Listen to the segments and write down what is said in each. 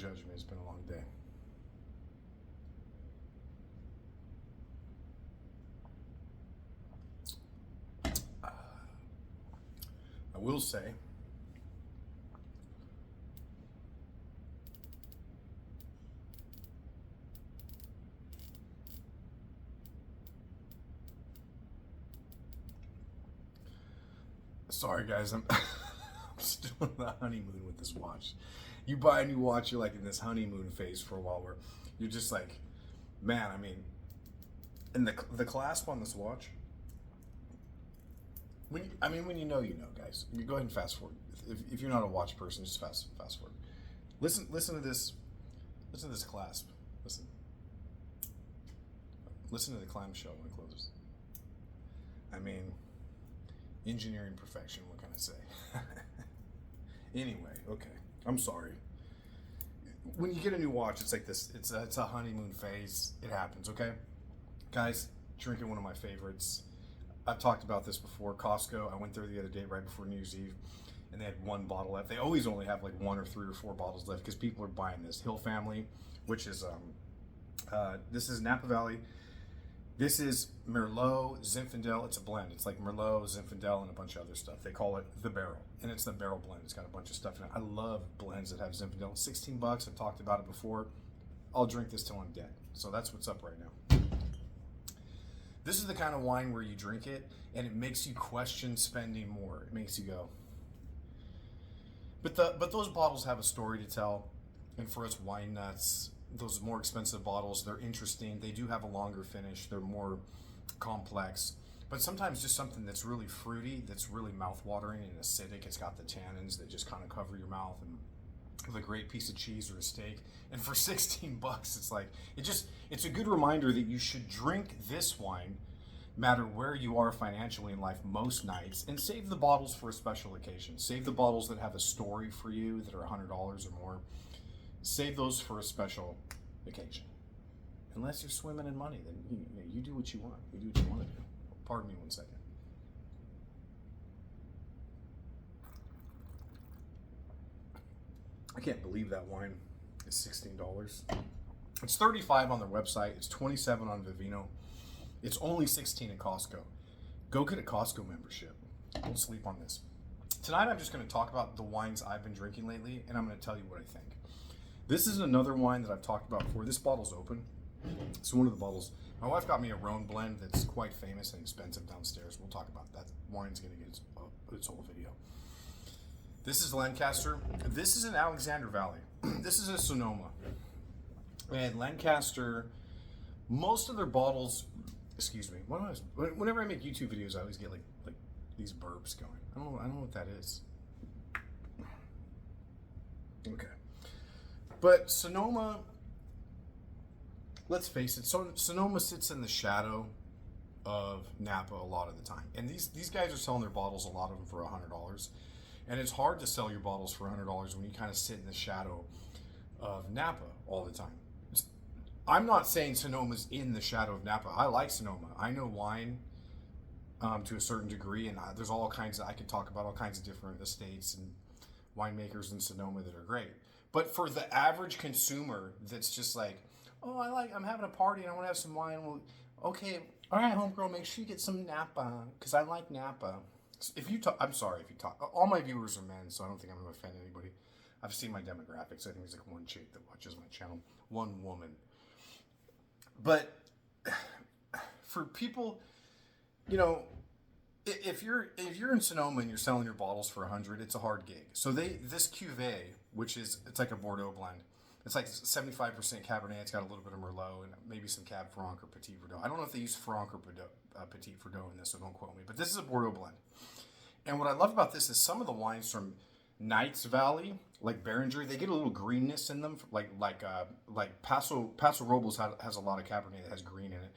judge me. It's been a long day. I will say, sorry guys, I'm still in the honeymoon with this watch. You buy a new watch, you're like in this honeymoon phase for a while where you're just like, man, I mean, and the clasp on this watch, when you know, guys. You go ahead and fast forward. If you're not a watch person, just fast forward. Listen to this. Listen to this clasp. Listen to the clamshell when it closes. I mean, engineering perfection. What can I say? Anyway, okay. I'm sorry. When you get a new watch, it's like this. It's a honeymoon phase. It happens. Okay, guys. Drinking one of my favorites. I've talked about this before. Costco. I went there the other day right before New Year's Eve, and they had one bottle left. They always only have like 1 or 3 or 4 bottles left because people are buying this Hill Family, which is this is Napa Valley. This is Merlot, Zinfandel. It's a blend. It's like Merlot, Zinfandel, and a bunch of other stuff. They call it the Barrel, and it's the Barrel blend. It's got a bunch of stuff in it. I love blends that have Zinfandel. 16 bucks. I've talked about it before. I'll drink this till I'm dead. So that's what's up right now. This is the kind of wine where you drink it and it makes you question spending more. It makes you go. But those bottles have a story to tell, and for us wine nuts, those more expensive bottles, they're interesting. They do have a longer finish. They're more complex. But sometimes just something that's really fruity, that's really mouth-watering and acidic. It's got the tannins that just kind of cover your mouth, and with a great piece of cheese or a steak. And for 16 bucks, it's like, it's a good reminder that you should drink this wine, matter where you are financially in life most nights, and save the bottles for a special occasion. Save the bottles that have a story for you that are $100 or more. Save those for a special occasion. Unless you're swimming in money, then you do what you want. You do what you want to do. Pardon me 1 second. I can't believe that wine is $16. It's $35 on their website. It's $27 on Vivino. It's only $16 at Costco. Go get a Costco membership. Don't sleep on this. Tonight I'm just going to talk about the wines I've been drinking lately, and I'm going to tell you what I think. This is another wine that I've talked about before. This bottle's open. It's one of the bottles. My wife got me a Rhone blend that's quite famous and expensive downstairs. We'll talk about that. Wine's going to get its whole video. This is Lancaster. This is in Alexander Valley. This is a Sonoma. And Lancaster, most of their bottles, excuse me, whenever I make YouTube videos, I always get like these burps going. I don't know what that is. Okay. But Sonoma, let's face it, Sonoma sits in the shadow of Napa a lot of the time. And these guys are selling their bottles, a lot of them for $100. And it's hard to sell your bottles for $100 when you kind of sit in the shadow of Napa all the time. I'm not saying Sonoma's in the shadow of Napa. I like Sonoma. I know wine to a certain degree, and there's all kinds I could talk about all kinds of different estates and winemakers in Sonoma that are great. But for the average consumer that's just like, oh, I'm having a party and I want to have some wine. Well, okay, all right, homegirl, make sure you get some Napa because I like Napa. If you talk, I'm sorry if you talk. All my viewers are men, so I don't think I'm going to offend anybody. I've seen my demographics. I think there's like one chick that watches my channel, one woman. But for people, if you're in Sonoma and you're selling your bottles for $100, it's a hard gig. So this cuvee, which it's like a Bordeaux blend. It's like 75% Cabernet. It's got a little bit of Merlot and maybe some Cab Franc or Petit Verdot. I don't know if they use Franc or Petit Verdot in this, so don't quote me. But this is a Bordeaux blend. And what I love about this is some of the wines from Knights Valley, like Beringer, they get a little greenness in them. Like Paso Robles has a lot of Cabernet that has green in it.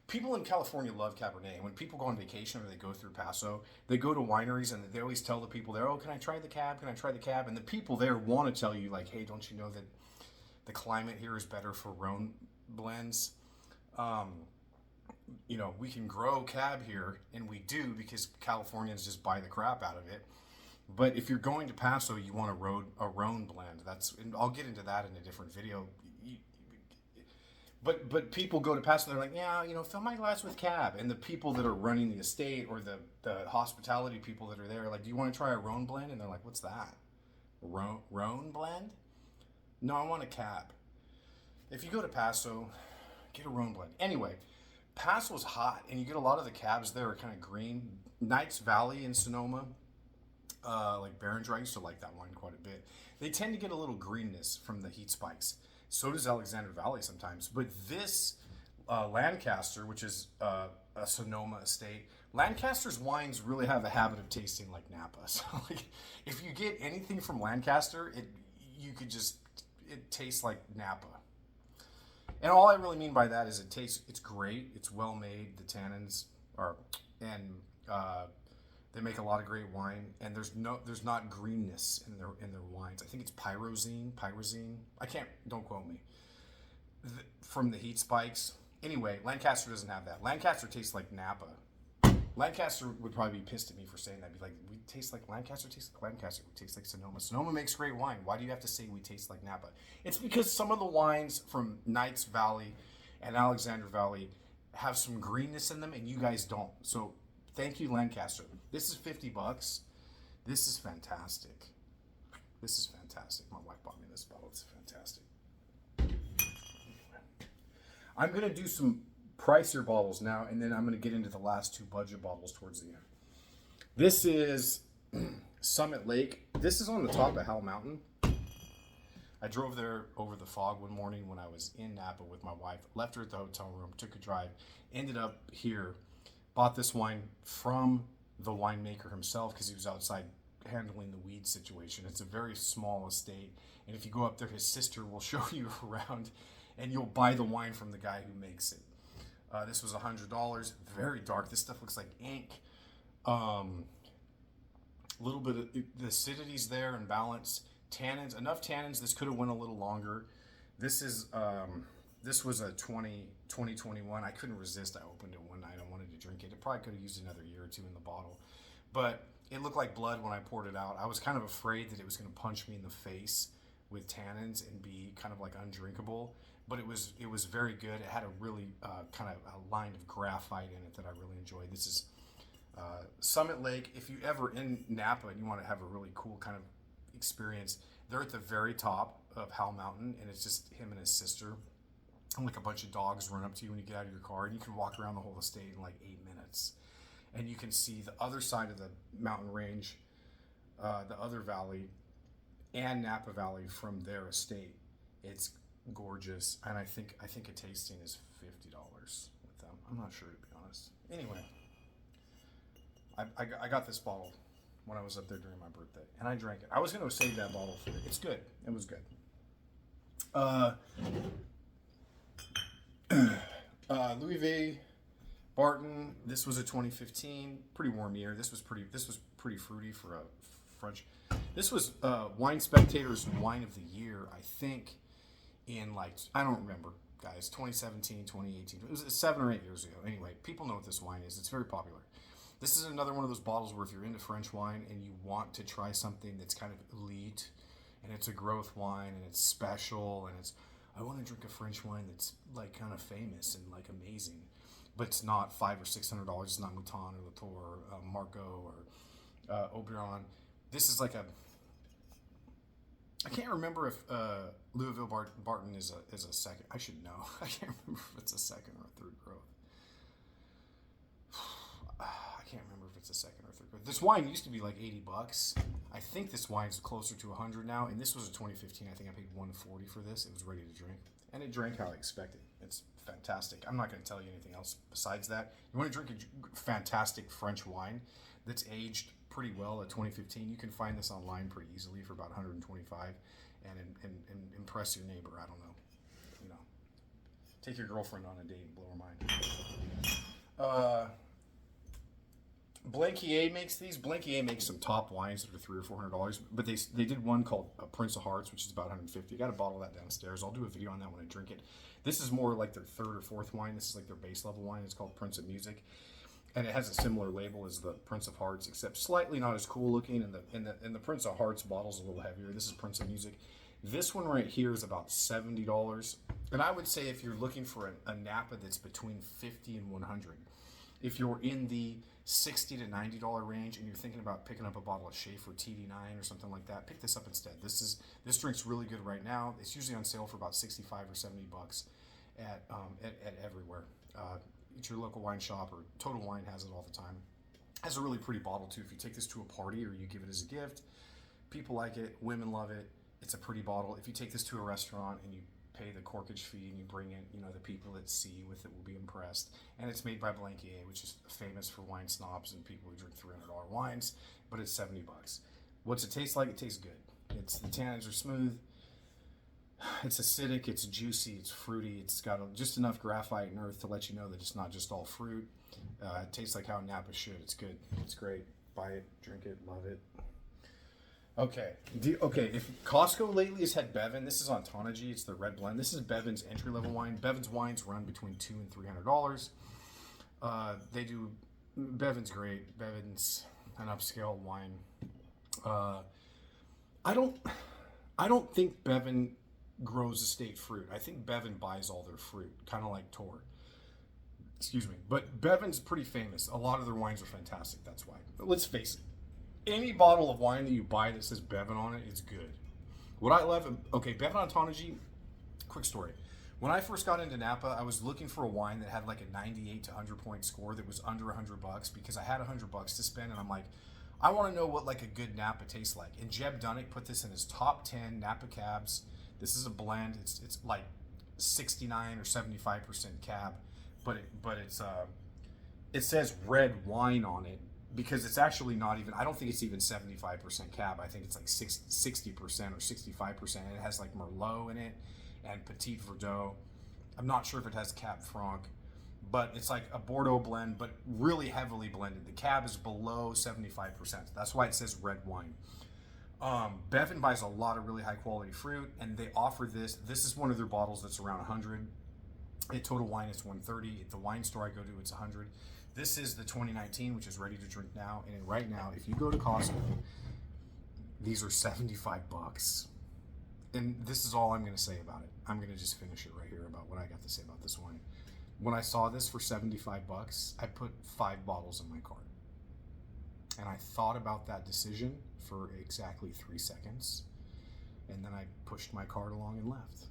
People in California love Cabernet. When people go on vacation or they go through Paso, they go to wineries and they always tell the people there, oh, can I try the Cab? Can I try the Cab? And the people there want to tell you, like, hey, don't you know that the climate here is better for Rhone blends? We can grow Cab here, and we do because Californians just buy the crap out of it. But if you're going to Paso, you want a Rhone blend. And I'll get into that in a different video. But people go to Paso, they're like, yeah, fill my glass with cab. And the people that are running the estate, or the hospitality people that are there, are like, do you want to try a Rhone blend? And they're like, what's that? Rhone blend? No, I want a cab. If you go to Paso, get a Rhone blend. Anyway, Paso's hot, and you get a lot of the cabs there are kind of green. Knights Valley in Sonoma, like Barron Dry, I used to like that wine quite a bit. They tend to get a little greenness from the heat spikes. So does Alexander Valley sometimes. But this Lancaster, which is a Sonoma estate, Lancaster's wines really have a habit of tasting like Napa. So like, if you get anything from Lancaster, it tastes like Napa. And all I really mean by that is it's great. It's well made. The tannins are, and they make a lot of great wine. And there's not greenness in their wines. I think it's pyrazine. Don't quote me. From the heat spikes. Anyway, Lancaster doesn't have that. Lancaster tastes like Napa. Lancaster would probably be pissed at me for saying that. Be like, we taste like Lancaster, tastes like Lancaster, we taste like Sonoma. Sonoma makes great wine. Why do you have to say we taste like Napa? It's because some of the wines from Knights Valley and Alexander Valley have some greenness in them, and you guys don't. So thank you, Lancaster. This is $50. This is fantastic. This is fantastic. My wife bought me this bottle. It's fantastic. I'm going to do some pricier bottles now, and then I'm going to get into the last two budget bottles towards the end. This is Summit Lake. This is on the top of Howell Mountain. I drove there over the fog one morning when I was in Napa with my wife, left her at the hotel room, took a drive, ended up here, bought this wine from the winemaker himself because he was outside handling the weed situation. It's a very small estate, and if you go up there, his sister will show you around, and you'll buy the wine from the guy who makes it. This was $100. Very dark. This stuff looks like ink. Little bit of the acidity's there and balance. Tannins, enough tannins. This could have went a little longer. This is this was a 2021. I couldn't resist. I opened it one night. I wanted to drink it. It probably could have used another year or two in the bottle, but it looked like blood when I poured it out. I was kind of afraid that it was going to punch me in the face with tannins and be kind of like undrinkable. But it was very good. It had a really kind of a line of graphite in it that I really enjoyed. This is Summit Lake. If you ever in Napa and you want to have a really cool kind of experience, they're at the very top of Howell Mountain, and it's just him and his sister. And like a bunch of dogs run up to you when you get out of your car, and you can walk around the whole estate in like 8 minutes. And you can see the other side of the mountain range, the other valley, and Napa Valley from their estate. It's gorgeous, and I think a tasting is $50 with them. I'm not sure, to be honest. Anyway, I got this bottle when I was up there during my birthday, and I drank it. I was going to save that bottle for it. It's good. It was good. Léoville, Barton. This was a 2015, pretty warm year. This was pretty fruity for a French. This was Wine Spectator's Wine of the Year, I think. In I don't remember, guys, 2017, 2018. It was 7 or 8 years ago. Anyway, people know what this wine is. It's very popular. This is another one of those bottles where if you're into French wine and you want to try something that's kind of elite, and it's a growth wine, and it's special, and I want to drink a French wine that's like kind of famous and like amazing, but it's not $500 or $600. It's not Mouton or Latour or Margaux or Oberon. This is like I can't remember if Léoville Barton is a second. I should know. I can't remember if it's a second or a third growth. I can't remember if it's a second or third growth. This wine used to be like $80. I think this wine's closer to $100 now, and this was a 2015. I think I paid $140 for this. It was ready to drink, and it drank how I expected. It's fantastic. I'm not going to tell you anything else besides that. You want to drink a fantastic French wine that's aged pretty well at 2015. You can find this online pretty easily for about $125, and impress your neighbor. I don't know, take your girlfriend on a date and blow her mind. Blankiet makes these. Blankiet makes some top wines that are $300 or $400, but they did one called Prince of Hearts, which is about $150. I got a bottle of that downstairs. I'll do a video on that when I drink it. This is more like their third or fourth wine. This is like their base level wine. It's called Prince of Music. and it has a similar label as the Prince of Hearts, except slightly not as cool looking. And the Prince of Hearts bottle's a little heavier. This is Prince of Music. This one right here is about $70. And I would say if you're looking for a Napa that's between $50 and $100, if you're in the $60 to $90 range and you're thinking about picking up a bottle of Schaefer TD9 or something like that, pick this up instead. This drink's really good right now. It's usually on sale for about 65 or 70 bucks at everywhere. At your local wine shop, or Total Wine has it all the time. It has a really pretty bottle too. If you take this to a party or you give it as a gift, people like it, women love it. It's a pretty bottle. If you take this to a restaurant and you pay the corkage fee and you bring it, the people that see you with it will be impressed. And it's made by Blankiet, which is famous for wine snobs and people who drink $300 wines, but it's 70 bucks. What's it taste like? It tastes good. The tannins are smooth. It's acidic, it's juicy, it's fruity, it's got just enough graphite and earth to let you know that it's not just all fruit. It tastes like how Napa should. It's good. It's great. Buy it, drink it, love it. Okay. If Costco lately has had Bevan, this is Ontology. It's the red blend. This is Bevan's entry-level wine. Bevan's wines run between $200 and $300. Bevan's great. Bevan's an upscale wine. I don't think Bevan grows estate fruit. I think Bevan buys all their fruit, kind of like Tor. Excuse me. But Bevan's pretty famous. A lot of their wines are fantastic. That's why. But let's face it. Any bottle of wine that you buy that says Bevan on it, it's good. What I love, Bevan Ontology, quick story. When I first got into Napa, I was looking for a wine that had like a 98 to 100 point score that was under $100 because I had $100 to spend, and I'm like, I want to know what like a good Napa tastes like. And Jeb Dunnick put this in his top 10 Napa cabs. This is a blend. It's like 69 or 75% cab, but it says red wine on it because it's actually not even. I don't think it's even 75% cab. I think it's like 60% or 65%. And it has like Merlot in it and Petit Verdot. I'm not sure if it has Cab Franc, but it's like a Bordeaux blend, but really heavily blended. The cab is below 75%. That's why it says red wine. Bevan buys a lot of really high quality fruit, and they offer this. This is one of their bottles that's around 100. At Total Wine, it's 130. At the wine store I go to, it's 100. This is the 2019, which is ready to drink now. And right now, if you go to Costco, these are 75 bucks. And this is all I'm going to say about it. I'm going to just finish it right here about what I got to say about this wine. When I saw this for 75 bucks, I put 5 bottles in my cart. And I thought about that decision for exactly 3 seconds. And then I pushed my cart along and left.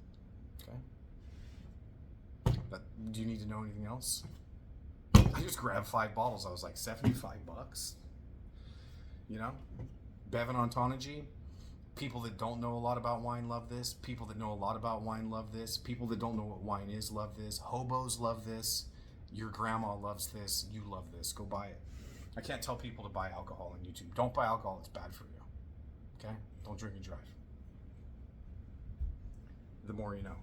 Okay? But do you need to know anything else? I just grabbed 5 bottles. I was like, 75 bucks? Bevan Ontology. People that don't know a lot about wine love this. People that know a lot about wine love this. People that don't know what wine is love this. Hobos love this. Your grandma loves this. You love this. Go buy it. I can't tell people to buy alcohol on YouTube. Don't buy alcohol. It's bad for you. Okay? Don't drink and drive. The more you know.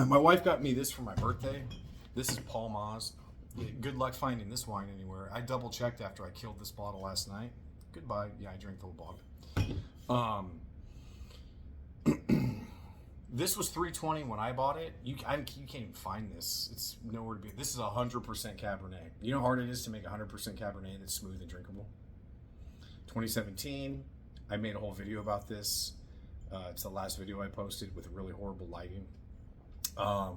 My wife got me this for my birthday. This is Paul Maz. Good luck finding this wine anywhere. I double checked after I killed this bottle last night. Goodbye. Yeah, I drank the whole bottle. This was $320 when I bought it. You can't even find this. It's nowhere to be. This is 100% Cabernet. You know how hard it is to make 100% Cabernet that's smooth and drinkable? 2017, I made a whole video about this. It's the last video I posted with really horrible lighting. I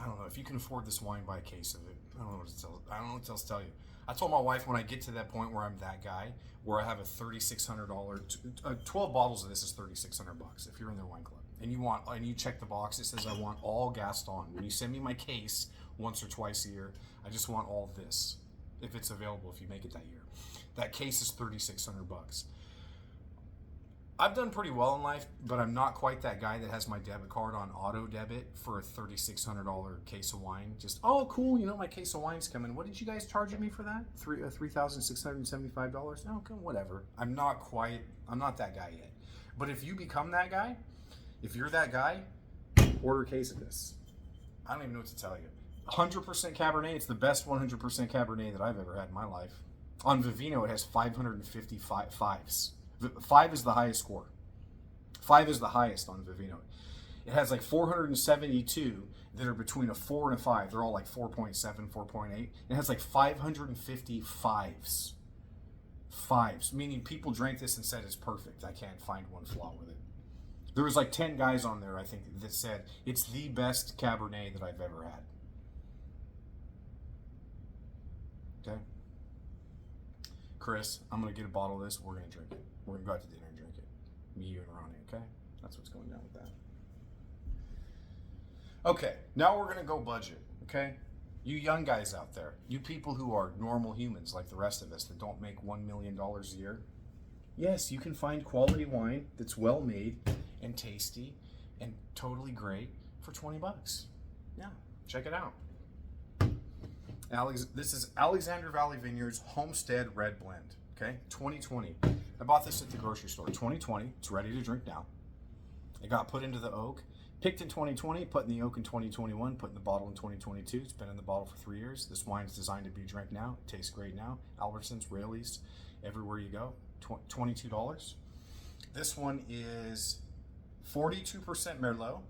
don't know. If you can afford this wine, buy a case of it. I don't know what else to tell you. I told my wife when I get to that point where I'm that guy, where I have a $3,600, 12 bottles of this is $3,600 if you're in their wine club. And you check the box, it says I want all Gaston. When you send me my case once or twice a year, I just want all of this, if it's available, if you make it that year. That case is $3,600. I've done pretty well in life, but I'm not quite that guy that has my debit card on auto debit for a $3,600 case of wine. Just, oh, cool, my case of wine's coming. What did you guys charge me for that? $3,675? Oh, okay, whatever. I'm not that guy yet. But if you become that guy, if you're that guy, order a case of this. I don't even know what to tell you. 100% Cabernet. It's the best 100% Cabernet that I've ever had in my life. On Vivino, it has 555 fives. 5 is the highest score. 5 is the highest on Vivino. It has like 472 that are between a 4 and a 5. They're all like 4.7, 4.8. It has like 550 fives. Fives, meaning people drank this and said it's perfect. I can't find one flaw with it. There was like 10 guys on there, I think, that said it's the best Cabernet that I've ever had. Okay? Chris, I'm going to get a bottle of this. We're going to drink it. We're going to go out to dinner and drink it. Me, you, and Ronnie, okay? That's what's going down with that. Okay, now we're going to go budget, okay? You young guys out there, you people who are normal humans like the rest of us that don't make $1 million a year, yes, you can find quality wine that's well made and tasty and totally great for 20 bucks. Yeah, check it out. This is Alexander Valley Vineyards Homestead Red Blend, okay? 2020. I bought this at the grocery store. 2020, it's ready to drink now. It got put into the oak. Picked in 2020, put in the oak in 2021, put in the bottle in 2022. It's been in the bottle for 3 years. This wine is designed to be drank now. It tastes great now. Albertsons, Raley's, everywhere you go. $22. This one is 42% Merlot.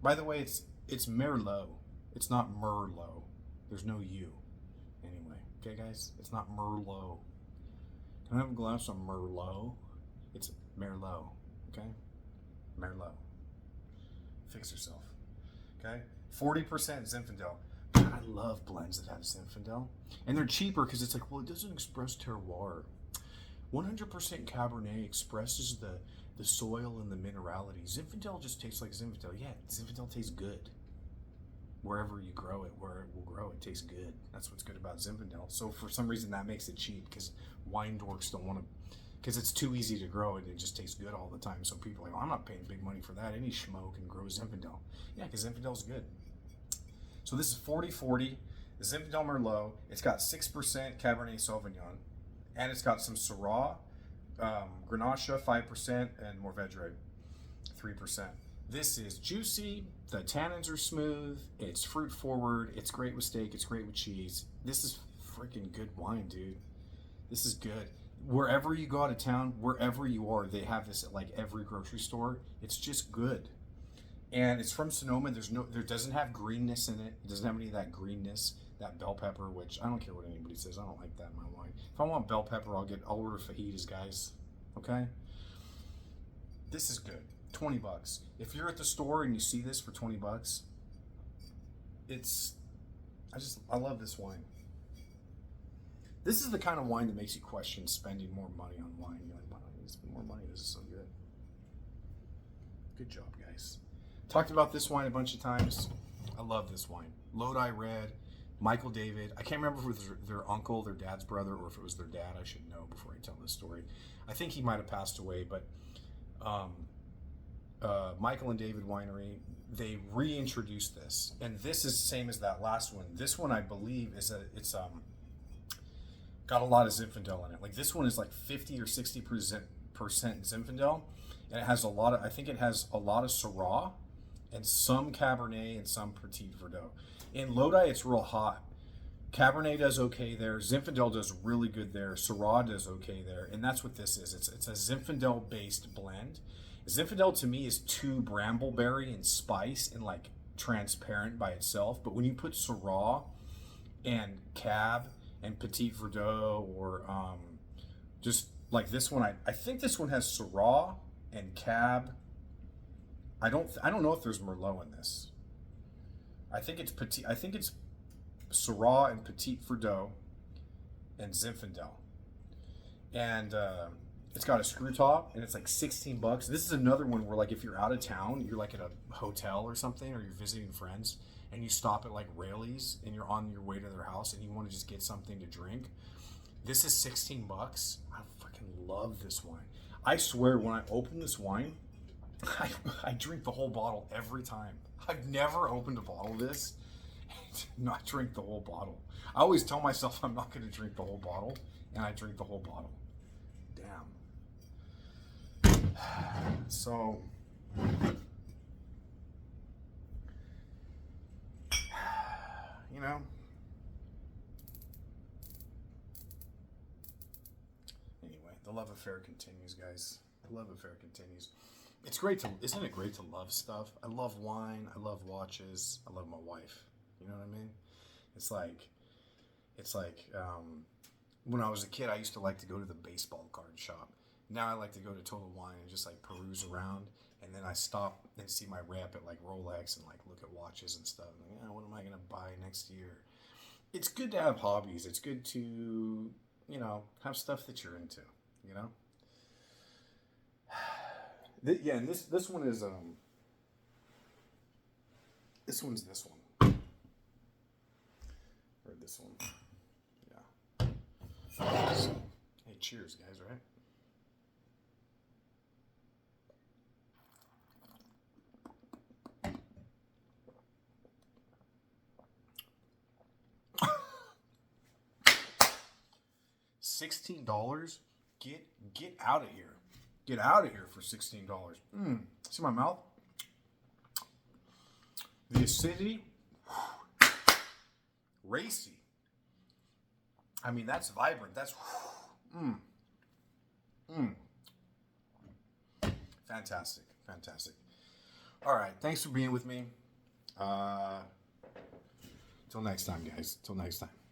By the way, it's Merlot. It's not Merlot. There's no U. Anyway, okay, guys? It's not Merlot. Can I have a glass of Merlot? It's Merlot, okay? Merlot. Fix yourself. Okay? 40% Zinfandel. God, I love blends that have Zinfandel. And they're cheaper because it's like, well, it doesn't express terroir. 100% Cabernet expresses the soil and the minerality. Zinfandel just tastes like Zinfandel. Yeah, Zinfandel tastes good. Wherever you grow it, where it will grow, it tastes good. That's what's good about Zinfandel. So for some reason that makes it cheap because wine dorks don't want to, because it's too easy to grow and it just tastes good all the time. So people are like, well, I'm not paying big money for that. Any schmo can grow Zinfandel. Yeah, because Zinfandel's good. So this is 40-40, the Zinfandel Merlot. It's got 6% Cabernet Sauvignon, and it's got some Syrah, Grenache 5%, and Mourvedre 3%. This is juicy. The tannins are smooth. It's fruit forward. It's great with steak. It's great with cheese. This is freaking good wine, dude. This is good. Wherever you go out of town, wherever you are, they have this at like every grocery store. It's just good. And it's from Sonoma. There doesn't have greenness in it. It doesn't have any of that greenness, that bell pepper, which I don't care what anybody says. I don't like that in my wine. If I want bell pepper, I'll order fajitas, guys. Okay? This is good. 20 bucks. If you're at the store and you see this for 20 bucks, I love this wine. This is the kind of wine that makes you question spending more money on wine. You're like, why don't I need to spend more money? This is so good. Good job, guys. Talked about this wine a bunch of times. I love this wine. Lodi Red, Michael David. I can't remember if it was their uncle, their dad's brother, or if it was their dad. I should know before I tell this story. I think he might have passed away, but Michael and David Winery, they reintroduced this. And this is the same as that last one. This one, I believe, it's got a lot of Zinfandel in it. Like this one is like 50 or 60% Zinfandel, and it has I think it has a lot of Syrah and some Cabernet and some Petit Verdot. In Lodi, it's real hot. Cabernet does okay there. Zinfandel does really good there. Syrah does okay there. And that's what this is. It's a Zinfandel-based blend. Zinfandel to me is too brambleberry and spice and like transparent by itself. But when you put Syrah and Cab and Petit Verdot or just like this one, I think this one has Syrah and Cab. I don't know if there's Merlot in this. I think it's Syrah and Petit Verdot and Zinfandel. And it's got a screw top and it's like 16 bucks. This is another one where like if you're out of town, you're like at a hotel or something, or you're visiting friends and you stop at like Raley's and you're on your way to their house and you want to just get something to drink. This is 16 bucks. I fucking love this wine. I swear when I open this wine, I drink the whole bottle every time. I've never opened a bottle of this and not drink the whole bottle. I always tell myself I'm not going to drink the whole bottle, and I drink the whole bottle. Damn. So, you know, anyway, the love affair continues, guys. The love affair continues. it's great to, isn't it great to love stuff? I love wine. I love watches. I love my wife. You know what I mean? It's like, when I was a kid, I used to like to go to the baseball card shop. Now I like to go to Total Wine and just like peruse around, and then I stop and see my rep at like Rolex and like look at watches and stuff. And, yeah, what am I gonna buy next year? It's good to have hobbies. It's good to, you know, have stuff that you're into. You know. Yeah, and this one is this one's this one or this one. Yeah. So, hey, cheers, guys! Right. $16? Get out of here. Get out of here for $16. See my mouth? The acidity, racy. I mean, that's vibrant. That's fantastic. Fantastic. All right. Thanks for being with me. Till next time, guys. Till next time.